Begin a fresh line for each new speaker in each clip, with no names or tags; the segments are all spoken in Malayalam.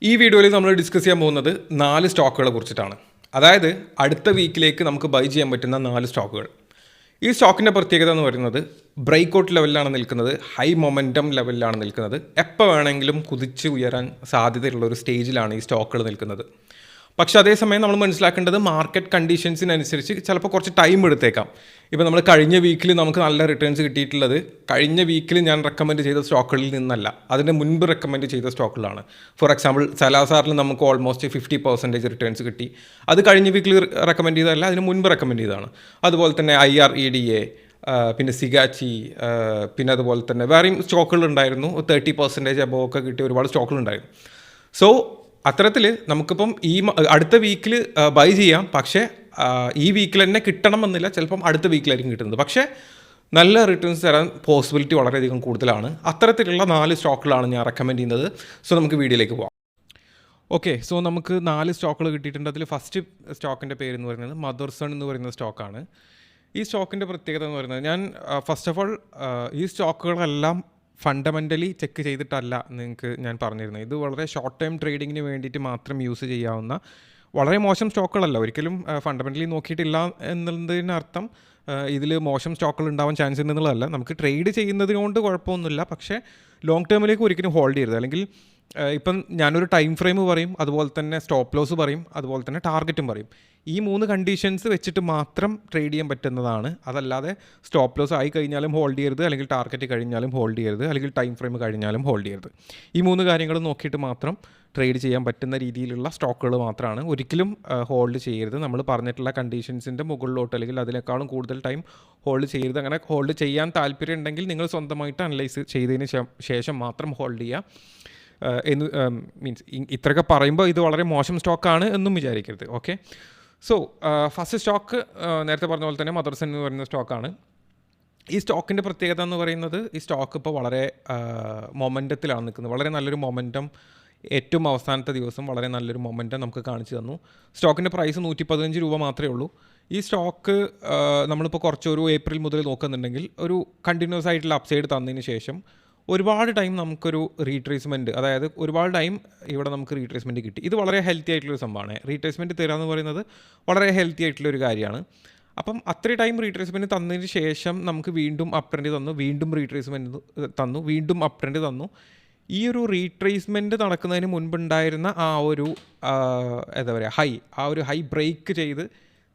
ഈ വീഡിയോയിൽ നമ്മൾ ഡിസ്കസ് ചെയ്യാൻ പോകുന്നത് 4 സ്റ്റോക്കുകളെ കുറിച്ചിട്ടാണ്. അതായത് അടുത്ത വീക്കിലേക്ക് നമുക്ക് ബൈ ചെയ്യാൻ പറ്റുന്ന 4 സ്റ്റോക്കുകൾ. ഈ സ്റ്റോക്കിൻ്റെ പ്രത്യേകത എന്ന് പറയുന്നത് ബ്രേക്ക് ഔട്ട് ലെവലിലാണ് നിൽക്കുന്നത്, ഹൈ മൊമെൻറ്റം ലെവലിലാണ് നിൽക്കുന്നത്. എപ്പോൾ വേണമെങ്കിലും കുതിച്ച് ഉയരാൻ സാധ്യതയുള്ള ഒരു സ്റ്റേജിലാണ് ഈ സ്റ്റോക്കുകൾ നിൽക്കുന്നത്. പക്ഷെ അതേസമയം നമ്മൾ മനസ്സിലാക്കേണ്ടത് മാർക്കറ്റ് കണ്ടീഷൻസിനനുസരിച്ച് ചിലപ്പോൾ കുറച്ച് ടൈം എടുത്തേക്കാം. ഇപ്പോൾ നമ്മൾ കഴിഞ്ഞ വീക്കിൽ നമുക്ക് നല്ല റിട്ടേൺസ് കിട്ടിയിട്ടുള്ളത് കഴിഞ്ഞ വീക്കിൽ ഞാൻ റെക്കമെൻഡ് ചെയ്ത സ്റ്റോക്കുകളിൽ നിന്നല്ല, അതിന് മുൻപ് റെക്കമെൻഡ് ചെയ്ത സ്റ്റോക്കുകളാണ്. ഫോർ എക്സാമ്പിൾ സലാസാറിൽ നമുക്ക് ഓൾമോസ്റ്റ് 50% റിട്ടേൺസ് കിട്ടി. അത് കഴിഞ്ഞ വീക്കിൽ റെക്കമെൻഡ് ചെയ്തതല്ല, അതിന് മുൻപ് റെക്കമെൻഡ് ചെയ്തതാണ്. അതുപോലെ തന്നെ IREDA, പിന്നെ സിഗാച്ചി, പിന്നെ അതുപോലെ തന്നെ വേറെയും സ്റ്റോക്കുകൾ ഉണ്ടായിരുന്നു. 30% അബോവ് ഒക്കെ കിട്ടിയ ഒരുപാട് സ്റ്റോക്കുകൾ ഉണ്ടായിരുന്നു. സോ അത്തരത്തിൽ നമുക്കിപ്പം ഈ അടുത്ത വീക്കിൽ ബൈ ചെയ്യാം, പക്ഷേ ഈ വീക്കിൽ തന്നെ കിട്ടണമെന്നില്ല, ചിലപ്പം അടുത്ത വീക്കിലായിരിക്കും കിട്ടുന്നത്. പക്ഷേ നല്ല റിട്ടേൺസ് തരാൻ പോസിബിലിറ്റി വളരെയധികം കൂടുതലാണ്. അത്തരത്തിലുള്ള 4 സ്റ്റോക്കുകളാണ് ഞാൻ റെക്കമെൻഡ് ചെയ്യുന്നത്. സോ നമുക്ക് വീഡിയോയിലേക്ക് പോകാം. ഓക്കെ, സോ നമുക്ക് 4 സ്റ്റോക്കുകൾ കിട്ടിയിട്ടുണ്ട്. അതിൽ ഫസ്റ്റ് സ്റ്റോക്കിൻ്റെ പേര് എന്ന് പറയുന്നത് മദർസൺ എന്ന് പറയുന്ന സ്റ്റോക്കാണ്. ഈ സ്റ്റോക്കിൻ്റെ പ്രത്യേകത എന്ന് പറയുന്നത്, ഞാൻ ഫസ്റ്റ് ഓഫ് ഓൾ ഈ സ്റ്റോക്കുകളെല്ലാം ഫണ്ടമെൻ്റലി ചെക്ക് ചെയ്തിട്ടല്ല നിങ്ങൾക്ക് ഞാൻ പറഞ്ഞിരുന്നത്. ഇത് വളരെ ഷോർട്ട് ടൈം ട്രേഡിങ്ങിന് വേണ്ടിയിട്ട് മാത്രം യൂസ് ചെയ്യാവുന്ന വളരെ മോശം സ്റ്റോക്കുകളല്ല. ഒരിക്കലും ഫണ്ടമെൻ്റലി നോക്കിയിട്ടില്ല എന്നുള്ളതിനർത്ഥം ഇതിൽ മോശം സ്റ്റോക്കുകൾ ഉണ്ടാവാൻ ചാൻസ് ഉണ്ടെന്നുള്ളതല്ല. നമുക്ക് ട്രേഡ് ചെയ്യുന്നതിനോണ്ട് കുഴപ്പമൊന്നുമില്ല, പക്ഷേ ലോങ് ടേമിലേക്ക് ഒരിക്കലും ഹോൾഡ് ചെയ്യരുത്. അല്ലെങ്കിൽ ഇപ്പം ഞാനൊരു ടൈം ഫ്രെയിം പറയും, അതുപോലെ തന്നെ സ്റ്റോപ്പ് ലോസ് പറയും, അതുപോലെ തന്നെ ടാർഗറ്റും പറയും. ഈ 3 കണ്ടീഷൻസ് വെച്ചിട്ട് മാത്രം ട്രേഡ് ചെയ്യാൻ പറ്റുന്നതാണ്. അതല്ലാതെ സ്റ്റോപ്പ് ലോസ് ആയി കഴിഞ്ഞാലും ഹോൾഡ് ചെയ്യരുത്, അല്ലെങ്കിൽ ടാർഗറ്റ് കഴിഞ്ഞാലും ഹോൾഡ് ചെയ്യരുത്, അല്ലെങ്കിൽ ടൈം ഫ്രെയിം കഴിഞ്ഞാലും ഹോൾഡ് ചെയ്യരുത്. ഈ 3 കാര്യങ്ങൾ നോക്കിയിട്ട് മാത്രം ട്രേഡ് ചെയ്യാൻ പറ്റുന്ന രീതിയിലുള്ള സ്റ്റോക്കുകൾ മാത്രമാണ്. ഒരിക്കലും ഹോൾഡ് ചെയ്യരുത്. നമ്മൾ പറഞ്ഞിട്ടുള്ള കണ്ടീഷൻസിൻ്റെ മുകളിലോട്ട് അല്ലെങ്കിൽ അതിനേക്കാളും കൂടുതൽ ടൈം ഹോൾഡ് ചെയ്യരുത്. അങ്ങനെ ഹോൾഡ് ചെയ്യാൻ താല്പര്യം ഉണ്ടെങ്കിൽ നിങ്ങൾ സ്വന്തമായിട്ട് അനലൈസ് ചെയ്തതിന് ശേഷം മാത്രം ഹോൾഡ് ചെയ്യുക. മീൻസ് ഇത്രയൊക്കെ പറയുമ്പോൾ ഇത് വളരെ മോശം സ്റ്റോക്കാണ് എന്നും വിചാരിക്കരുത്. ഓക്കെ, സോ ഫസ്റ്റ് സ്റ്റോക്ക് നേരത്തെ പറഞ്ഞ പോലെ തന്നെ മദർസൺ എന്ന് പറയുന്ന സ്റ്റോക്കാണ്. ഈ സ്റ്റോക്കിൻ്റെ പ്രത്യേകത എന്ന് പറയുന്നത്, ഈ സ്റ്റോക്ക് ഇപ്പോൾ വളരെ മൊമെൻറ്റത്തിലാണ് നിൽക്കുന്നത്. വളരെ നല്ലൊരു മൊമെൻറ്റം, ഏറ്റവും അവസാനത്തെ ദിവസം വളരെ നല്ലൊരു മൊമെൻറ്റം നമുക്ക് കാണിച്ചു തന്നു. സ്റ്റോക്കിൻ്റെ പ്രൈസ് 115 രൂപ മാത്രമേ ഉള്ളൂ. ഈ സ്റ്റോക്ക് നമ്മളിപ്പോൾ കുറച്ചൊരു ഏപ്രിൽ മുതൽ നോക്കുന്നുണ്ടെങ്കിൽ ഒരു കണ്ടിന്യൂസ് ആയിട്ടുള്ള അപ്സൈഡ് തന്നതിന് ശേഷം ഒരുപാട് ടൈം നമുക്കൊരു റീട്രേസ്മെൻറ്റ്, അതായത് ഒരുപാട് ടൈം ഇവിടെ നമുക്ക് റീട്രേസ്മെൻറ്റ് കിട്ടി. ഇത് വളരെ ഹെൽത്തി ആയിട്ടുള്ളൊരു സംഭവമാണ്. റീട്രേസ്മെൻറ്റ് തരിക എന്ന് പറയുന്നത് വളരെ ഹെൽത്തി ആയിട്ടുള്ളൊരു കാര്യമാണ്. അപ്പം അത്രയും ടൈം റീട്രേസ്മെൻറ്റ് തന്നതിന് ശേഷം നമുക്ക് വീണ്ടും അപ് ട്രെൻഡ് തന്നു, വീണ്ടും റീട്രേസ്മെൻറ്റ് തന്നു, വീണ്ടും അപ് ട്രെൻഡ് തന്നു. ഈ ഒരു റീട്രേസ്മെൻറ്റ് നടക്കുന്നതിന് മുൻപുണ്ടായിരുന്ന ആ ഒരു എന്താ പറയുക ഒരു ഹൈ ബ്രേക്ക് ചെയ്ത്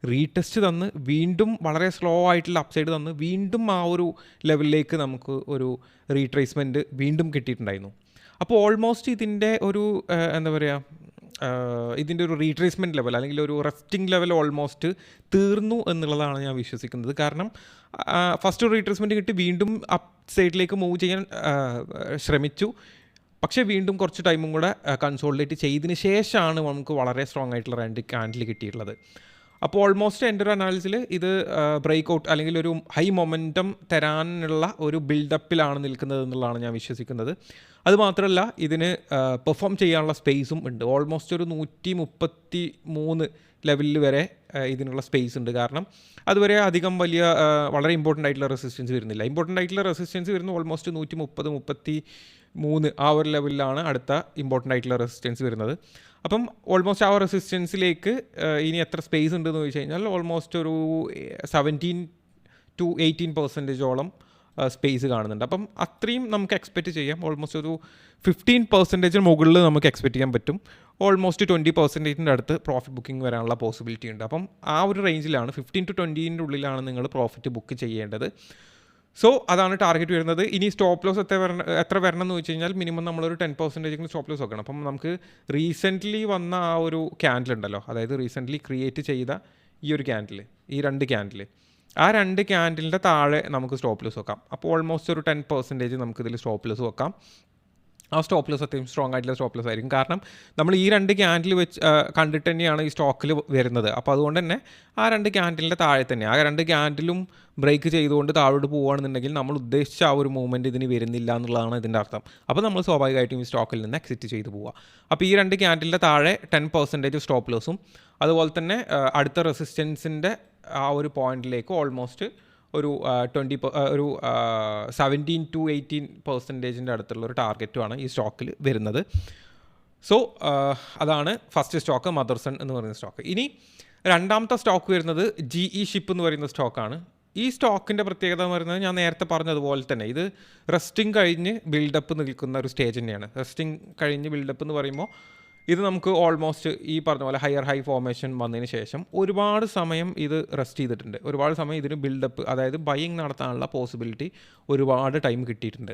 റീടെസ്റ്റ് തന്ന് വീണ്ടും വളരെ സ്ലോ ആയിട്ടുള്ള അപ്സൈഡ് തന്ന് വീണ്ടും ആ ഒരു ലെവലിലേക്ക് നമുക്ക് ഒരു റീട്രേസ്മെൻറ്റ് വീണ്ടും കിട്ടിയിട്ടുണ്ടായിരുന്നു. അപ്പോൾ ഓൾമോസ്റ്റ് ഇതിൻ്റെ ഒരു എന്താ പറയുക, ഇതിൻ്റെ ഒരു റീട്രേസ്മെൻറ്റ് ലെവൽ അല്ലെങ്കിൽ ഒരു റെസ്റ്റിംഗ് ലെവൽ ഓൾമോസ്റ്റ് തീർന്നു എന്നുള്ളതാണ് ഞാൻ വിശ്വസിക്കുന്നത്. കാരണം ഫസ്റ്റ് റീട്രേസ്മെൻറ്റ് കിട്ടി, വീണ്ടും അപ്പ് സൈഡിലേക്ക് മൂവ് ചെയ്യാൻ ശ്രമിച്ചു. പക്ഷേ വീണ്ടും കുറച്ച് ടൈമും കൂടെ കൺസോളിഡേറ്റ് ചെയ്തതിന് ശേഷമാണ് നമുക്ക് വളരെ സ്ട്രോങ് ആയിട്ടുള്ള 2 ക്യാൻഡിൽ കിട്ടിയിട്ടുള്ളത്. അപ്പോൾ ഓൾമോസ്റ്റ് എൻ്റെ ഒരു അനാലിസിൽ ഇത് ബ്രേക്ക് ഔട്ട് അല്ലെങ്കിൽ ഒരു ഹൈ മൊമെൻറ്റം തരാനുള്ള ഒരു ബിൽഡപ്പിലാണ് നിൽക്കുന്നത് എന്നുള്ളതാണ് ഞാൻ വിശ്വസിക്കുന്നത്. അതുമാത്രമല്ല ഇതിന് പെർഫോം ചെയ്യാനുള്ള സ്പേസും ഉണ്ട്. ഓൾമോസ്റ്റ് ഒരു 133 ലെവലിൽ വരെ ഇതിനുള്ള സ്പേസ് ഉണ്ട്. കാരണം അതുവരെ അധികം വളരെ ഇമ്പോർട്ടൻ്റ് ആയിട്ടുള്ള റെസിസ്റ്റൻസ് വരുന്നില്ല. ഇമ്പോർട്ടൻ്റ് ആയിട്ടുള്ള റെസിസ്റ്റൻസ് വരുന്നത് ഓൾമോസ്റ്റ് 130-133 ആ ഒരു ലെവലിലാണ് അടുത്ത ഇമ്പോർട്ടൻ്റ് ആയിട്ടുള്ള റെസിസ്റ്റൻസ് വരുന്നത്. അപ്പം ഓൾമോസ്റ്റ് ആ റെസിസ്റ്റൻസിലേക്ക് ഇനി എത്ര സ്പേസ് ഉണ്ടെന്ന് ചോദിച്ചു കഴിഞ്ഞാൽ ഓൾമോസ്റ്റ് ഒരു 17-18% സ്പേസ് കാണുന്നുണ്ട്. അപ്പം അത്രയും നമുക്ക് എക്സ്പെക്റ്റ് ചെയ്യാം. ഓൾമോസ്റ്റ് ഒരു 15% മുകളിൽ നമുക്ക് എക്സ്പെക്റ്റ് ചെയ്യാൻ പറ്റും. ഓൾമോസ്റ്റ് 20% അടുത്ത് പ്രോഫിറ്റ് ബുക്കിംഗ് വരാനുള്ള പോസിബിലിറ്റി ഉണ്ട്. അപ്പം ആ ഒരു റേഞ്ചിലാണ് 15-20 ഉള്ളിലാണ് നിങ്ങൾ പ്രോഫിറ്റ് ബുക്ക് ചെയ്യേണ്ടത്. സോ അതാണ് ടാർഗറ്റ് വരുന്നത്. ഇനി സ്റ്റോപ്പ് ലോസ് എത്ര വരണം എന്ന് വെച്ച് കഴിഞ്ഞാൽ മിനിമം നമ്മളൊരു 10% സ്റ്റോപ്പ് ലോസ് വെക്കണം. അപ്പം നമുക്ക് റീസെൻ്റ്ലി വന്ന ആ ഒരു ക്യാൻഡിൽ ഉണ്ടല്ലോ, അതായത് റീസെൻ്റ്ലി ക്രിയേറ്റ് ചെയ്ത ഈ ഒരു ക്യാൻഡിൽ, ഈ 2 ക്യാൻഡിൽ, ആ 2 ക്യാൻഡിലിൻ്റെ താഴെ നമുക്ക് സ്റ്റോപ്പ് ലോസ് വെക്കാം. അപ്പോൾ ഓൾമോസ്റ്റ് ഒരു 10% നമുക്കിതിൽ സ്റ്റോപ്പ് ലോസ് വെക്കാം. ആ സ്റ്റോപ്പ് ലോസ് അത്യാവശ്യം സ്ട്രോങ് ആയിട്ടുള്ള സ്റ്റോപ്പ് ലോസ് ആയിരിക്കും. കാരണം നമ്മൾ ഈ 2 ക്യാൻഡിൽ വെച്ച് കണ്ടിട്ട് തന്നെയാണ് ഈ സ്റ്റോക്കിൽ വരുന്നത്. അപ്പോൾ അതുകൊണ്ട് തന്നെ ആ 2 ക്യാൻഡിലിൻ്റെ താഴെ തന്നെ, ആ 2 ക്യാൻഡിലും ബ്രേക്ക് ചെയ്തുകൊണ്ട് താഴോട്ട് പോവുകയാണെന്നുണ്ടെങ്കിൽ നമ്മൾ ഉദ്ദേശിച്ച ആ ഒരു മൂവ്മെൻറ്റ് ഇതിന് വരുന്നില്ല എന്നുള്ളതാണ് ഇതിൻ്റെ അർത്ഥം. അപ്പോൾ നമ്മൾ സ്വാഭാവികമായിട്ടും ഈ സ്റ്റോക്കിൽ നിന്ന് എക്സിറ്റ് ചെയ്ത് പോവുക. അപ്പോൾ ഈ 2 ക്യാൻഡിലിൻ്റെ താഴെ 10% സ്റ്റോപ്പ് ലോസും, അതുപോലെ തന്നെ അടുത്ത റെസിസ്റ്റൻസിൻ്റെ ആ ഒരു പോയിന്റിലേക്ക് ഓൾമോസ്റ്റ് ഒരു 17-18% അടുത്തുള്ള ഒരു ടാർഗറ്റുമാണ് ഈ സ്റ്റോക്കിൽ വരുന്നത്. സോ അതാണ് ഫസ്റ്റ് സ്റ്റോക്ക് മദർസൺ എന്ന് പറയുന്ന സ്റ്റോക്ക്. ഇനി രണ്ടാമത്തെ സ്റ്റോക്ക് വരുന്നത് GE ഷിപ്പ് എന്ന് പറയുന്ന സ്റ്റോക്കാണ്. ഈ സ്റ്റോക്കിൻ്റെ പ്രത്യേകത എന്ന് പറയുന്നത് ഞാൻ നേരത്തെ പറഞ്ഞതുപോലെ തന്നെ ഇത് റെസ്റ്റിംഗ് കഴിഞ്ഞ് ബിൽഡപ്പ് നിൽക്കുന്ന ഒരു സ്റ്റേജ് തന്നെയാണ്. റെസ്റ്റിംഗ് കഴിഞ്ഞ് ബിൽഡപ്പ് എന്ന് പറയുമ്പോൾ ഇത് നമുക്ക് ഓൾമോസ്റ്റ് ഈ പറഞ്ഞ പോലെ ഹൈ ഫോർമേഷൻ വന്നതിന് ശേഷം ഒരുപാട് സമയം ഇത് റെസ്റ്റ് ചെയ്തിട്ടുണ്ട്. ഒരുപാട് സമയം ഇതിന് ബിൽഡപ്പ്, അതായത് ബൈയിങ് നടത്താനുള്ള പോസിബിലിറ്റി ഒരുപാട് ടൈം കിട്ടിയിട്ടുണ്ട്.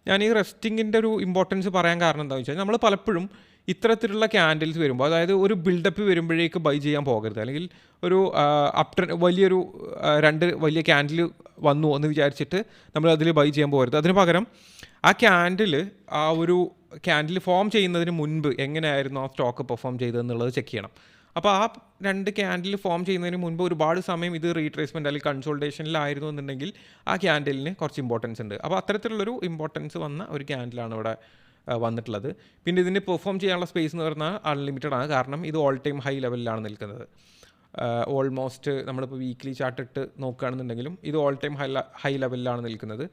ഞാൻ ഈ റെസ്റ്റിങ്ങിൻ്റെ ഒരു ഇമ്പോർട്ടൻസ് പറയാൻ കാരണം എന്താണെന്ന് വെച്ചാൽ നമ്മൾ പലപ്പോഴും ഇത്തരത്തിലുള്ള ക്യാൻഡിൽസ് വരുമ്പോൾ, അതായത് ഒരു ബിൽഡപ്പ് വരുമ്പോഴേക്ക് ബൈ ചെയ്യാൻ പോകരുത്. അല്ലെങ്കിൽ ഒരു വലിയൊരു രണ്ട് വലിയ ക്യാൻഡിൽ വന്നു എന്ന് വിചാരിച്ചിട്ട് നമ്മൾ അതിൽ ബൈ ചെയ്യാൻ പോകരുത്. അതിന് പകരം ആ ക്യാൻഡിൽ ഫോം ചെയ്യുന്നതിന് മുൻപ് എങ്ങനെയായിരുന്നു ആ സ്റ്റോക്ക് പെർഫോം ചെയ്തതെന്നുള്ളത് ചെക്ക് ചെയ്യണം. അപ്പോൾ ആ രണ്ട് ക്യാൻഡിൽ ഫോം ചെയ്യുന്നതിന് മുൻപ് ഒരുപാട് സമയം ഇത് റീട്രേസ്മെൻറ്റ് അല്ലെങ്കിൽ കൺസോൾട്ടേഷനിലായിരുന്നു എന്നുണ്ടെങ്കിൽ ആ ക്യാൻഡിലിന് കുറച്ച് ഇമ്പോർട്ടൻസ് ഉണ്ട്. അപ്പോൾ അത്തരത്തിലുള്ളൊരു ഇമ്പോർട്ടൻസ് വന്ന ഒരു ക്യാൻഡിലാണ് ഇവിടെ വന്നിട്ടുള്ളത്. പിന്നെ ഇതിന് പെർഫോം ചെയ്യാനുള്ള സ്പേസ് എന്ന് പറഞ്ഞാൽ അൺലിമിറ്റഡ് ആണ്. കാരണം ഇത് ഓൾ ടൈം ഹൈ ലെവലിലാണ് നിൽക്കുന്നത്. ഓൾമോസ്റ്റ് നമ്മളിപ്പോൾ വീക്ക്ലി ചാർട്ട് ഇട്ട് നോക്കുകയാണെന്നുണ്ടെങ്കിലും ഇത് ഓൾ ടൈം ഹൈ ലെവലിലാണ് നിൽക്കുന്നത്.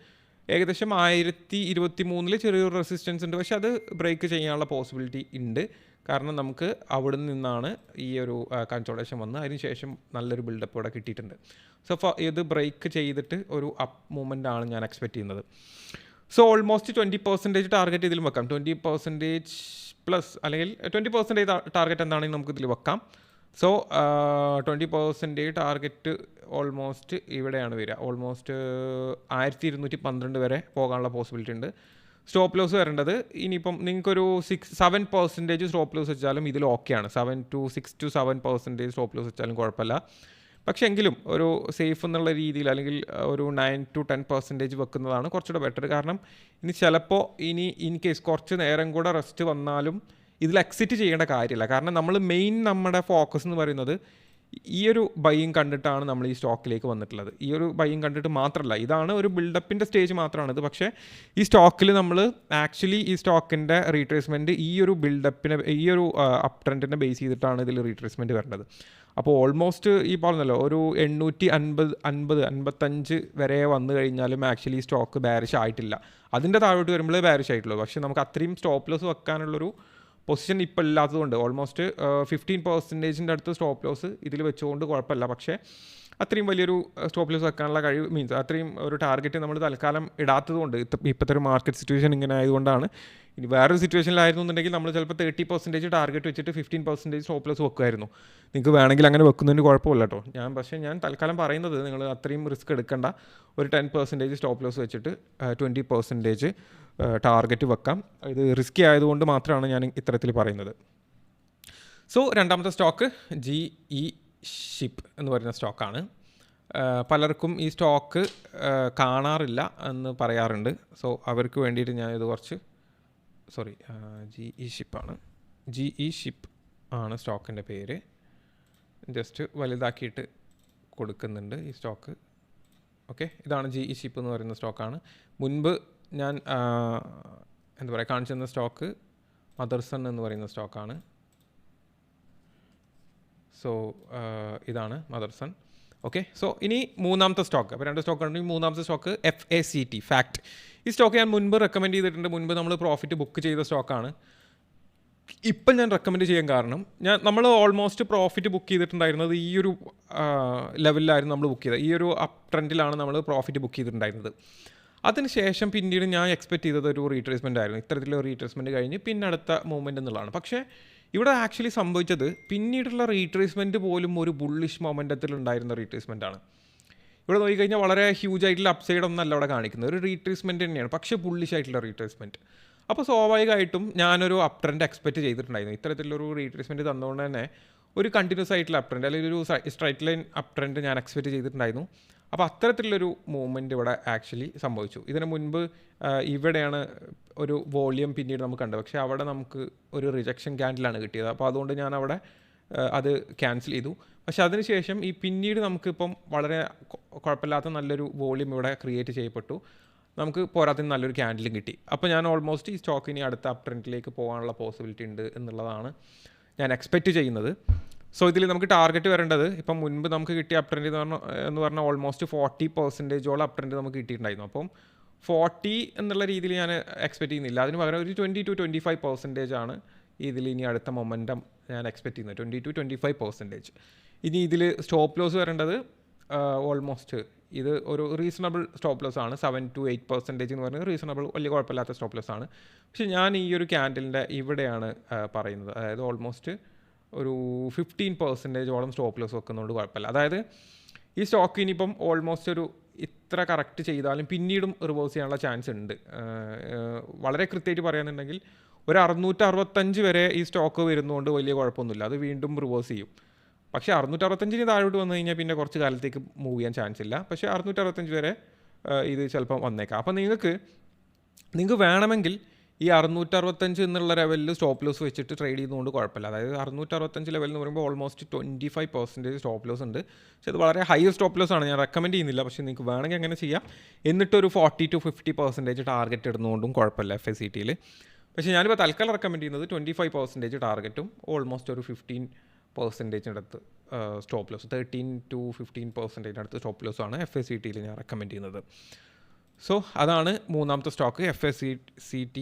ഏകദേശം 1023 ചെറിയൊരു റെസിസ്റ്റൻസ് ഉണ്ട്, പക്ഷെ അത് ബ്രേക്ക് ചെയ്യാനുള്ള പോസിബിലിറ്റി ഉണ്ട്. കാരണം നമുക്ക് അവിടെ നിന്നാണ് ഈ ഒരു കൺസോൾട്ടേഷൻ വന്ന് അതിനുശേഷം നല്ലൊരു ബിൽഡപ്പ് ഇവിടെ കിട്ടിയിട്ടുണ്ട്. സോ ഇത് ബ്രേക്ക് ചെയ്തിട്ട് ഒരു അപ്പ് മൂവ്മെൻ്റ് ആണ് ഞാൻ എക്സ്പെക്റ്റ് ചെയ്യുന്നത്. സോ ഓൾമോസ്റ്റ് 20% ടാർഗറ്റ് ഇതിൽ വെക്കാം. 20% പ്ലസ് അല്ലെങ്കിൽ 20% ടാർഗറ്റ് എന്താണെങ്കിലും നമുക്ക് ഇതിൽ വെക്കാം. സോ 20% ടാർഗറ്റ് ഓൾമോസ്റ്റ് ഇവിടെയാണ് വരിക. ഓൾമോസ്റ്റ് 1212 വരെ പോകാനുള്ള പോസിബിലിറ്റി ഉണ്ട്. സ്റ്റോപ്പ് ലോസ് വരേണ്ടത് ഇനിയിപ്പം നിങ്ങൾക്കൊരു 7% സ്റ്റോപ്പ് ലോസ് വെച്ചാലും ഇതിൽ ഓക്കെയാണ്. 6 to 7% സ്റ്റോപ്പ് ലോസ് വെച്ചാലും കുഴപ്പമില്ല. പക്ഷേ എങ്കിലും ഒരു സേഫ് എന്നുള്ള രീതിയിൽ അല്ലെങ്കിൽ ഒരു 9 to 10% വെക്കുന്നതാണ് കുറച്ചുകൂടെ ബെറ്റർ. കാരണം ഇനി ചിലപ്പോൾ ഇൻ കേസ് കുറച്ച് നേരം കൂടെ റെസ്റ്റ് വന്നാലും ഇതിൽ എക്സിറ്റ് ചെയ്യേണ്ട കാര്യമില്ല. കാരണം നമ്മുടെ ഫോക്കസ് എന്ന് പറയുന്നത് ഈ ഒരു ബൈയിങ് കണ്ടിട്ടാണ് നമ്മൾ ഈ സ്റ്റോക്കിലേക്ക് വന്നിട്ടുള്ളത്. ഈ ഒരു ബൈയിങ് കണ്ടിട്ട് മാത്രമല്ല, ഇതാണ് ഒരു ബിൽഡപ്പിൻ്റെ സ്റ്റേജ് മാത്രമാണിത്. പക്ഷേ ഈ സ്റ്റോക്കിൽ നമ്മൾ ആക്ച്വലി ഈ സ്റ്റോക്കിൻ്റെ റീട്രേസ്മെൻറ്റ് ഈ ഒരു ബിൽഡപ്പിനെ, ഈ ഒരു അപ്പ് ട്രെൻഡിനെ ബേസ് ചെയ്തിട്ടാണ് ഇതിൽ റീട്രേസ്മെൻറ്റ് വരേണ്ടത്. അപ്പോൾ ഓൾമോസ്റ്റ് ഈ പറഞ്ഞല്ലോ ഒരു 850-55 വരെ വന്നു കഴിഞ്ഞാലും ആക്ച്വലി സ്റ്റോക്ക് ബാരിഷ് ആയിട്ടില്ല. അതിൻ്റെ താഴോട്ട് വരുമ്പോഴേ ബാരിഷ് ആയിട്ടുള്ളൂ. പക്ഷേ നമുക്ക് അത്രയും സ്റ്റോപ്പ് ലോസ് വെക്കാനുള്ളൊരു പൊസിഷൻ ഇപ്പോൾ ഇല്ലാത്തതുകൊണ്ട് ഓൾമോസ്റ്റ് 15% അടുത്ത് സ്റ്റോപ്പ് ലോസ് ഇതിൽ വെച്ചുകൊണ്ട് കുഴപ്പമില്ല. പക്ഷേ അത്രയും വലിയൊരു സ്റ്റോപ്പ് ലോസ് വെക്കാനുള്ള കഴിവ് മീൻസ് അത്രയും ഒരു ടാർഗറ്റ് നമ്മൾ തൽക്കാലം ഇടാത്തതുകൊണ്ട് ഇപ്പോഴത്തെ ഒരു മാർക്കറ്റ് സിറ്റുവേഷൻ ഇങ്ങനെ ആയതുകൊണ്ടാണ്. ഇനി വേറൊരു സിറ്റുവേഷനിലായിരുന്നു എന്നുണ്ടെങ്കിൽ നമ്മൾ ചിലപ്പോൾ 30% ടാർഗറ്റ് വെച്ചിട്ട് 15% സ്റ്റോപ്പ് ലോസ് വെക്കുമായിരുന്നു. നിങ്ങൾക്ക് വേണമെങ്കിൽ അങ്ങനെ വെക്കുന്നതിന് കുഴപ്പമില്ല കേട്ടോ. പക്ഷേ ഞാൻ തൽക്കാലം പറയുന്നത് നിങ്ങൾ അത്രയും റിസ്ക് എടുക്കേണ്ട. ഒരു 10% സ്റ്റോപ്പ് ലോസ് വെച്ചിട്ട് 20% ടാർഗറ്റ് വെക്കാം. ഇത് റിസ്കി ആയതുകൊണ്ട് മാത്രമാണ് ഞാൻ ഇത്തരത്തിൽ പറയുന്നത്. സോ രണ്ടാമത്തെ സ്റ്റോക്ക് GE ഷിപ്പ് എന്ന് പറയുന്ന സ്റ്റോക്കാണ്. പലർക്കും ഈ സ്റ്റോക്ക് കാണാറില്ല എന്ന് പറയാറുണ്ട്. സോ അവർക്ക് വേണ്ടിയിട്ട് ഞാനിത് കുറച്ച് GE ഷിപ്പാണ്. GE ഷിപ്പ് ആണ് സ്റ്റോക്കിൻ്റെ പേര്. ജസ്റ്റ് വലുതാക്കിയിട്ട് കൊടുക്കുന്നുണ്ട് ഈ സ്റ്റോക്ക്. ഓക്കെ, ഇതാണ് GE ഷിപ്പ് എന്ന് പറയുന്ന സ്റ്റോക്കാണ്. മുൻപ് ഞാൻ കാണിച്ചു തന്ന സ്റ്റോക്ക് മദർസൺ എന്ന് പറയുന്ന സ്റ്റോക്കാണ്. സോ ഇതാണ് മദർസൺ. ഓക്കെ, സോ ഇനി മൂന്നാമത്തെ സ്റ്റോക്ക്. അപ്പോൾ രണ്ട് സ്റ്റോക്ക് ഉണ്ട്. മൂന്നാമത്തെ സ്റ്റോക്ക് FACT ഫാക്ട്. ഈ സ്റ്റോക്ക് ഞാൻ മുൻപ് റെക്കമെൻഡ് ചെയ്തിട്ടുണ്ട്. മുൻപ് നമ്മൾ പ്രോഫിറ്റ് ബുക്ക് ചെയ്ത സ്റ്റോക്കാണ്. ഇപ്പം ഞാൻ റെക്കമെൻഡ് ചെയ്യാൻ കാരണം നമ്മൾ ഓൾമോസ്റ്റ് പ്രോഫിറ്റ് ബുക്ക് ചെയ്തിട്ടുണ്ടായിരുന്നത് ഈ ഒരു ലെവലിലായിരുന്നു നമ്മൾ ബുക്ക് ചെയ്തത്. ഈ ഒരു അപ്പ് ട്രെൻഡിലാണ് നമ്മൾ പ്രോഫിറ്റ് ബുക്ക് ചെയ്തിട്ടുണ്ടായിരുന്നത്. അതിനുശേഷം പിന്നീട് ഞാൻ എക്സ്പെക്റ്റ് ചെയ്തത് ഒരു റീട്രേസ്മെൻ്റ് ആയിരുന്നു. ഇത്തരത്തിലുള്ള റീട്രേസ്മെൻറ്റ് കഴിഞ്ഞ് പിന്നെ അടുത്ത മൂവ്മെൻറ്റ് എന്നുള്ളതാണ്. പക്ഷേ ഇവിടെ ആക്ച്വലി സംഭവിച്ചത് പിന്നീടുള്ള റീട്രേസ്മെൻറ്റ് പോലും ഒരു ബുള്ളിഷ് മൊമെൻറ്റത്തിൽ ഉണ്ടായിരുന്ന റീട്രേസ്മെൻറ്റാണ്. ഇവിടെ നോക്കിക്കഴിഞ്ഞാൽ വളരെ ഹ്യൂജ് ആയിട്ടുള്ള അപ്സൈഡ് ഒന്നല്ല ഇവിടെ കാണിക്കുന്നത്. ഒരു റീട്രേസ്മെൻറ്റ് തന്നെയാണ്, പക്ഷേ ബുള്ളിഷ് ആയിട്ടുള്ള റീട്രേസ്മെൻറ്റ്. അപ്പോൾ സ്വാഭാവികമായിട്ടും ഞാനൊരു അപ്പ് ട്രെൻഡ് എക്സ്പെക്റ്റ് ചെയ്തിട്ടുണ്ടായിരുന്നു. ഇത്തരത്തിലൊരു റീട്രേസ്മെൻറ്റ് തന്നുകൊണ്ട് തന്നെ ഒരു കണ്ടിന്യൂസ് ആയിട്ടുള്ള അപ്പ് ട്രെൻഡ് അല്ലെങ്കിൽ ഒരു സ്ട്രൈറ്റ് ലൈൻ അപ്പ് ട്രെൻഡ് ഞാൻ എക്സ്പെക്റ്റ് ചെയ്തിട്ടുണ്ടായിരുന്നു. അപ്പോൾ അത്തരത്തിലുള്ളൊരു മൂവ്മെൻറ്റ് ഇവിടെ ആക്ച്വലി സംഭവിച്ചു. ഇതിന് മുൻപ് ഇവിടെയാണ് ഒരു വോളിയം പിന്നീട് നമുക്ക് കണ്ടത്. പക്ഷേ അവിടെ നമുക്ക് ഒരു റിജക്ഷൻ ക്യാൻഡിലാണ് കിട്ടിയത്. അപ്പോൾ അതുകൊണ്ട് ഞാൻ അവിടെ അത് ക്യാൻസൽ ചെയ്തു. പക്ഷെ അതിനുശേഷം ഈ പിന്നീട് നമുക്കിപ്പം വളരെ കുഴപ്പമില്ലാത്ത നല്ലൊരു വോളിയം ഇവിടെ ക്രിയേറ്റ് ചെയ്യപ്പെട്ടു. നമുക്ക് പോരാത്തിന് നല്ലൊരു ക്യാൻഡിലും കിട്ടി. അപ്പോൾ ഞാൻ ഓൾമോസ്റ്റ് ഈ സ്റ്റോക്ക് ഇനി അടുത്ത അപ്പ് ട്രെൻഡിലേക്ക് പോകാനുള്ള പോസിബിലിറ്റി ഉണ്ട് എന്നുള്ളതാണ് ഞാൻ എക്സ്പെക്റ്റ് ചെയ്യുന്നത്. സോ ഇതിൽ നമുക്ക് ടാർഗറ്റ് വരേണ്ടത് ഇപ്പം മുൻപ് നമുക്ക് കിട്ടിയ അപ്പ് ട്രെൻഡ് എന്ന് പറഞ്ഞാൽ ഓൾമോസ്റ്റ് 40% അപ്പ് ട്രെൻഡ് നമുക്ക് കിട്ടിയിട്ടുണ്ടായിരുന്നു. അപ്പം 40 എന്നുള്ള രീതിയിൽ ഞാൻ എക്സ്പെക്റ്റ് ചെയ്യുന്നില്ല. അതിന് പകരം ഒരു 20 to 25% ആണ് ഇതിൽ ഇനി അടുത്ത മൊമെൻറ്റം ഞാൻ എക്സ്പെക്ട് ചെയ്യുന്നത് 20-25%. ഇനി ഇതിൽ സ്റ്റോപ്പ് ലോസ് വരേണ്ടത് ഓൾമോസ്റ്റ് ഇത് ഒരു റീസണബിൾ സ്റ്റോപ്പ് ലോസ് ആണ്. 7-8% എന്ന് പറയുന്നത് റീസണബിൾ, വലിയ കുഴപ്പമില്ലാത്ത സ്റ്റോപ്പ് ലോസ് ആണ്. പക്ഷേ ഞാൻ ഈ ഒരു ക്യാൻഡലിൻ്റെ ഇവിടെയാണ് പറയുന്നത്, അതായത് ഓൾമോസ്റ്റ് ഒരു 15%ഓളം സ്റ്റോപ്പ് ലോസ് വെക്കുന്നതുകൊണ്ട് കുഴപ്പമില്ല. അതായത് ഈ സ്റ്റോക്ക് ഇനിയിപ്പം ഓൾമോസ്റ്റ് ഒരു ഇത്ര കറക്റ്റ് ചെയ്താലും പിന്നീടും റിവേഴ്സ് ചെയ്യാനുള്ള ചാൻസ് ഉണ്ട്. വളരെ കൃത്യമായിട്ട് പറയുകയാണെന്നുണ്ടെങ്കിൽ ഒരു 665 വരെ ഈ സ്റ്റോക്ക് വരുന്നതുകൊണ്ട് വലിയ കുഴപ്പമൊന്നുമില്ല, അത് വീണ്ടും റിവേഴ്സ് ചെയ്യും. പക്ഷേ 665 താഴോട്ട് വന്നു കഴിഞ്ഞാൽ പിന്നെ കുറച്ച് കാലത്തേക്ക് മൂവ് ചെയ്യാൻ ചാൻസ് ഇല്ല. പക്ഷേ 665 വരെ ഇത് ചിലപ്പം വന്നേക്കാം. അപ്പോൾ നിങ്ങൾക്ക് വേണമെങ്കിൽ ഈ 665 എന്നുള്ള ലെവലിൽ സ്റ്റോപ്പ് ലോസ് വെച്ചിട്ട് ട്രേഡ് ചെയ്യുന്നതുകൊണ്ട് കുഴപ്പമില്ല. അതായത് 665 ലെവൽ എന്ന് പറയുമ്പോൾ ഓൾമോസ്റ്റ് 25% സ്റ്റോപ്പ് ലോസ് ഉണ്ട്. പക്ഷേ അത് വളരെ ഹൈ സ്റ്റോപ്പ് ലോസ് ആണ്, ഞാൻ റെക്കമെൻഡ് ചെയ്യുന്നില്ല. പക്ഷേ നിങ്ങൾക്ക് വേണമെങ്കിൽ അങ്ങനെ ചെയ്യാം. എന്നിട്ടൊരു 40-50% ടാർഗറ്റ് ഇടുന്നതുകൊണ്ടും കുഴപ്പമില്ല FACT-യിൽ. പക്ഷേ ഞാനിപ്പോൾ തൽക്കാലം റെക്കമെൻഡ് ചെയ്യുന്നത് 25% ടാർഗറ്റും ഓൾമോസ്റ്റ് ഒരു 15% അടുത്ത് സ്റ്റോപ്പ് ലോസ്, 13-15% അടുത്ത് സ്റ്റോപ്പ് ലോസാണ് FACT-യിൽ ഞാൻ റെക്കമെൻഡ് ചെയ്യുന്നത്. സോ അതാണ് മൂന്നാമത്തെ സ്റ്റോക്ക് FACT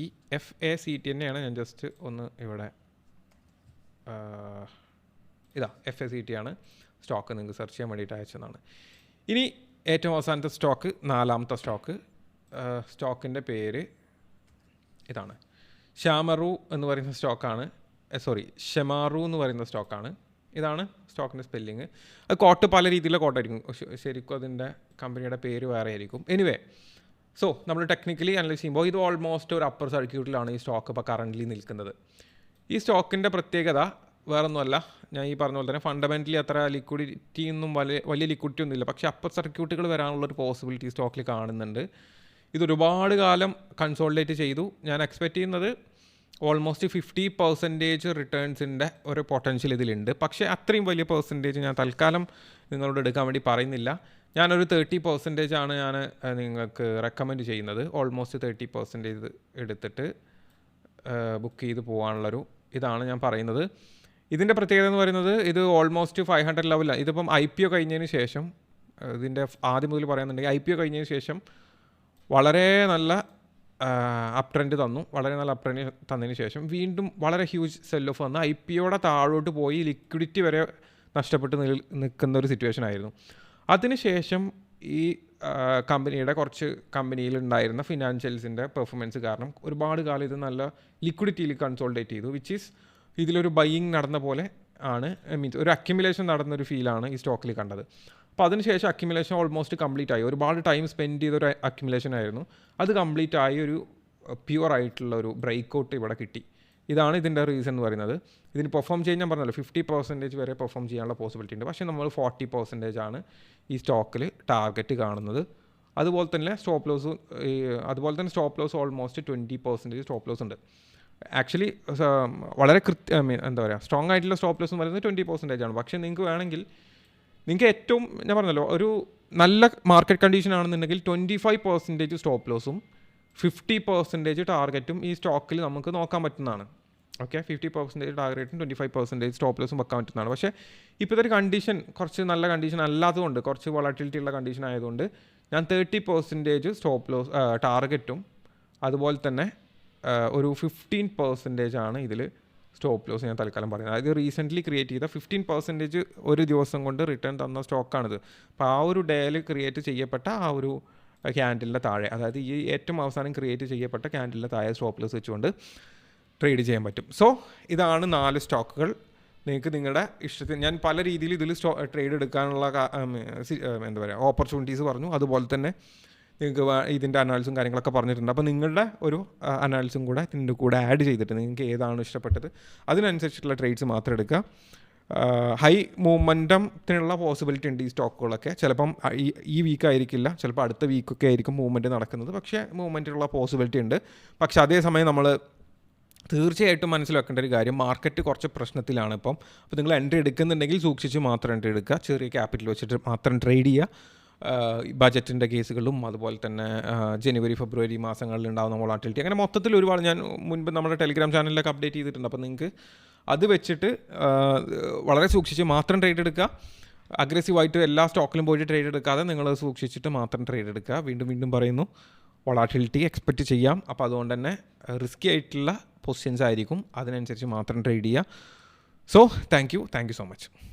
തന്നെയാണ്. ഞാൻ ജസ്റ്റ് ഒന്ന് ഇവിടെ ഇതാ FACT ആണ് സ്റ്റോക്ക്, നിങ്ങൾക്ക് സെർച്ച് ചെയ്യാൻ വേണ്ടിയിട്ട് അയച്ചതാണ്. ഇനി ഏറ്റവും അവസാനത്തെ സ്റ്റോക്ക്, നാലാമത്തെ സ്റ്റോക്കിൻ്റെ പേര് ഇതാണ്. ഷെമാറു എന്ന് പറയുന്ന സ്റ്റോക്കാണ്. ഷെമാറു എന്ന് പറയുന്ന സ്റ്റോക്കാണ്. ഇതാണ് സ്റ്റോക്കിൻ്റെ സ്പെല്ലിങ്. അത് കോട്ട് പല രീതിയിലുള്ള കോട്ടായിരിക്കും, ശരിക്കും അതിൻ്റെ കമ്പനിയുടെ പേര് വേറെ ആയിരിക്കും. എനിവേ, സോ നമ്മൾ ടെക്നിക്കലി അനലൈസ് ചെയ്യുമ്പോൾ ഇത് ഓൾമോസ്റ്റ് ഒരു അപ്പർ സർക്യൂട്ടിലാണ് ഈ സ്റ്റോക്ക് ഇപ്പോൾ കറൻ്റ്ലി നിൽക്കുന്നത്. ഈ സ്റ്റോക്കിൻ്റെ പ്രത്യേകത വേറൊന്നുമല്ല, ഞാൻ ഈ പറഞ്ഞ പോലെ തന്നെ ഫണ്ടമെൻ്റലി അത്ര ലിക്വിഡിറ്റി ഒന്നും വലിയ ലിക്വിഡിറ്റി ഒന്നുമില്ല. പക്ഷേ അപ്പർ സർക്യൂട്ടുകൾ വരാനുള്ളൊരു പോസിബിലിറ്റി സ്റ്റോക്കിൽ കാണുന്നുണ്ട്. ഇതൊരുപാട് കാലം കൺസോളിഡേറ്റ് ചെയ്തു. ഞാൻ എക്സ്പെക്റ്റ് ചെയ്യുന്നത് ഓൾമോസ്റ്റ് 50% റിട്ടേൺസിൻ്റെ ഒരു പൊട്ടൻഷ്യൽ ഇതിലുണ്ട്. പക്ഷേ അത്രയും വലിയ പെർസെൻറ്റേജ് ഞാൻ തൽക്കാലം നിങ്ങളോട് എടുക്കാൻ വേണ്ടി പറയുന്നില്ല. ഞാനൊരു 30% ആണ് ഞാൻ നിങ്ങൾക്ക് റെക്കമെൻഡ് ചെയ്യുന്നത്. ഓൾമോസ്റ്റ് 30% എടുത്തിട്ട് ബുക്ക് ചെയ്ത് പോകാനുള്ളൊരു ഇതാണ് ഞാൻ പറയുന്നത്. ഇതിൻ്റെ പ്രത്യേകത എന്ന് പറയുന്നത് ഇത് ഓൾമോസ്റ്റ് 500 ലെവലാണ്. ഇതിപ്പം IPO കഴിഞ്ഞതിന് ശേഷം, ഇതിൻ്റെ ആദ്യം മുതൽ പറയുന്നുണ്ടെങ്കിൽ IPO കഴിഞ്ഞതിന് ശേഷം വളരെ നല്ല അപ് ട്രെൻഡ് തന്നു. വളരെ നല്ല അപ് ട്രെൻഡ് തന്നതിന് ശേഷം വീണ്ടും വളരെ ഹ്യൂജ് സെൽ ഓഫ് വന്ന് IPOയുടെ താഴോട്ട് പോയി ലിക്വിഡിറ്റി വരെ നഷ്ടപ്പെട്ട് നിൽക്കുന്ന ഒരു സിറ്റുവേഷൻ ആയിരുന്നു. അതിനുശേഷം ഈ കമ്പനിയുടെ കുറച്ച് കമ്പനിയിലുണ്ടായിരുന്ന ഫിനാൻഷ്യൽസിൻ്റെ പെർഫോമൻസ് കാരണം ഒരുപാട് കാലം ഇത് നല്ല ലിക്വിഡിറ്റിയിൽ കൺസോൾഡേറ്റ് ചെയ്തു. വിച്ച് ഈസ് ഇതിലൊരു ബൈയിങ് നടന്ന പോലെ ആണ്, മീൻസ് ഒരു അക്യുമുലേഷൻ നടന്നൊരു ഫീലാണ് ഈ സ്റ്റോക്കിൽ കണ്ടത്. അപ്പോൾ അതിനുശേഷം അക്യുമുലേഷൻ ഓൾമോസ്റ്റ് കംപ്ലീറ്റ് ആയി. ഒരുപാട് ടൈം സ്പെൻഡ് ചെയ്തൊരു അക്യുമുലേഷൻ ആയിരുന്നു. അത് കംപ്ലീറ്റ് ആയി ഒരു പ്യുവർ ആയിട്ടുള്ള ഒരു ബ്രേക്ക് ഔട്ട് ഇവിടെ കിട്ടി. ഇതാണ് ഇതിൻ്റെ റീസൺ എന്ന് പറയുന്നത്. ഇതിന് പെർഫോം ചെയ്യാൻ ഞാൻ പറഞ്ഞല്ലോ 50% വരെ പെർഫോം ചെയ്യാനുള്ള പോസിബിലിറ്റി ഉണ്ട്. പക്ഷേ നമ്മൾ 40% ആണ് ഈ സ്റ്റോക്കിൽ ടാർഗറ്റ് കാണുന്നത്. അതുപോലെ തന്നെ stop loss almost 20% stop loss ഉണ്ട്. ആക്ച്വലി വളരെ എന്താ പറയുക, സ്ട്രോങ് ആയിട്ടുള്ള സ്റ്റോപ്പ് ലോസ് എന്ന് പറയുന്നത് 20% ആണ്. പക്ഷേ നിങ്ങൾക്ക് വേണമെങ്കിൽ ഏറ്റവും ഞാൻ പറഞ്ഞല്ലോ ഒരു നല്ല മാർക്കറ്റ് കണ്ടീഷൻ ആണെന്നുണ്ടെങ്കിൽ 25% സ്റ്റോപ്പ് ലോസും 50% ടാർഗറ്റും ഈ സ്റ്റോക്കിൽ നമുക്ക് നോക്കാൻ പറ്റുന്നതാണ്. ഓക്കെ, 50% ടാർഗറ്റും 25% സ്റ്റോപ്പ് ലോസും വെക്കാൻ പറ്റുന്നതാണ്. പക്ഷേ ഇപ്പോഴത്തെ ഒരു കണ്ടീഷൻ കുറച്ച് നല്ല കണ്ടീഷൻ അല്ലാത്തതുകൊണ്ട്, കുറച്ച് വോളറ്റിലിറ്റി ഉള്ള കണ്ടീഷൻ ആയതുകൊണ്ട് ഞാൻ 30% സ്റ്റോപ്പ് ലോസ് ടാർഗറ്റും അതുപോലെ തന്നെ ഒരു 15% ആണ് ഇതിൽ സ്റ്റോപ്പ് ലോസ് ഞാൻ തൽക്കാലം പറയുന്നത്. അതായത് റീസെൻ്റ്ലി ക്രിയേറ്റ് ചെയ്ത 15% ഒരു ദിവസം കൊണ്ട് റിട്ടേൺ തന്ന സ്റ്റോക്കാണിത്. അപ്പോൾ ആ ഒരു ഡേയിൽ ക്രിയേറ്റ് ചെയ്യപ്പെട്ട ആ ഒരു ക്യാൻഡിലിൻ്റെ താഴെ, അതായത് ഈ ഏറ്റവും അവസാനം ക്രിയേറ്റ് ചെയ്യപ്പെട്ട ക്യാൻഡിലിൻ്റെ താഴെ സ്റ്റോപ്പ് ലോസ് വെച്ചുകൊണ്ട് ട്രേഡ് ചെയ്യാൻ പറ്റും. സോ ഇതാണ് 4 സ്റ്റോക്കുകൾ. നിങ്ങൾക്ക് നിങ്ങളുടെ ഇഷ്ടത്തിന് ഞാൻ പല രീതിയിൽ ഇതിൽ ട്രേഡ് എടുക്കാനുള്ള എന്താ പറയുക ഓപ്പർച്യൂണിറ്റീസ് പറഞ്ഞു. അതുപോലെ തന്നെ നിങ്ങൾക്ക് ഇതിൻ്റെ അനാലിസും കാര്യങ്ങളൊക്കെ പറഞ്ഞിട്ടുണ്ട്. അപ്പോൾ നിങ്ങളുടെ ഒരു അനാലിസും കൂടെ ഇതിൻ്റെ കൂടെ ആഡ് ചെയ്തിട്ട് നിങ്ങൾക്ക് ഏതാണ് ഇഷ്ടപ്പെട്ടത് അതിനനുസരിച്ചിട്ടുള്ള ട്രേഡ്സ് മാത്രം എടുക്കുക. ഹൈ മൂവ്മെൻറ്റത്തിനുള്ള പോസിബിലിറ്റി ഉണ്ട് ഈ സ്റ്റോക്കുകളൊക്കെ. ചിലപ്പം ഈ വീക്ക് ആയിരിക്കില്ല, ചിലപ്പോൾ അടുത്ത വീക്കൊക്കെ ആയിരിക്കും മൂവ്മെൻറ്റ് നടക്കുന്നത്. പക്ഷേ മൂവ്മെൻറ്റിനുള്ള പോസിബിലിറ്റി ഉണ്ട്. പക്ഷേ അതേസമയം നമ്മൾ തീർച്ചയായിട്ടും മനസ്സിലാക്കേണ്ട ഒരു കാര്യം, മാർക്കറ്റ് കുറച്ച് പ്രശ്നത്തിലാണ് ഇപ്പം. അപ്പോൾ നിങ്ങൾ എൻട്രി എടുക്കുന്നുണ്ടെങ്കിൽ സൂക്ഷിച്ച് മാത്രം എൻട്രി എടുക്കുക. ചെറിയ ക്യാപിറ്റൽ വെച്ചിട്ട് മാത്രം ട്രേഡ് ചെയ്യുക. ബജറ്റിൻ്റെ കേസുകളും അതുപോലെ തന്നെ ജനുവരി ഫെബ്രുവരി മാസങ്ങളിൽ ഉണ്ടാകുന്ന വോളാറ്റിലിറ്റി, അങ്ങനെ മൊത്തത്തിൽ ഒരുപാട് ഞാൻ മുൻപ് നമ്മുടെ ടെലിഗ്രാം ചാനലിലൊക്കെ അപ്ഡേറ്റ് ചെയ്തിട്ടുണ്ട്. അപ്പോൾ നിങ്ങൾക്ക് അത് വെച്ചിട്ട് വളരെ സൂക്ഷിച്ച് മാത്രം ട്രേഡ് എടുക്കുക. അഗ്രസീവായിട്ട് എല്ലാ സ്റ്റോക്കിലും പോയിട്ട് ട്രേഡ് എടുക്കാതെ നിങ്ങൾ സൂക്ഷിച്ചിട്ട് മാത്രം ട്രേഡ് എടുക്കുക. വീണ്ടും പറയുന്നു, വോളാറ്റിലിറ്റി എക്സ്പെക്റ്റ് ചെയ്യാം. അപ്പോൾ അതുകൊണ്ട് തന്നെ റിസ്കി ആയിട്ടുള്ള പൊസിഷൻസ് ആയിരിക്കും, അതിനനുസരിച്ച് മാത്രം ട്രേഡ് ചെയ്യുക. So thank you so much.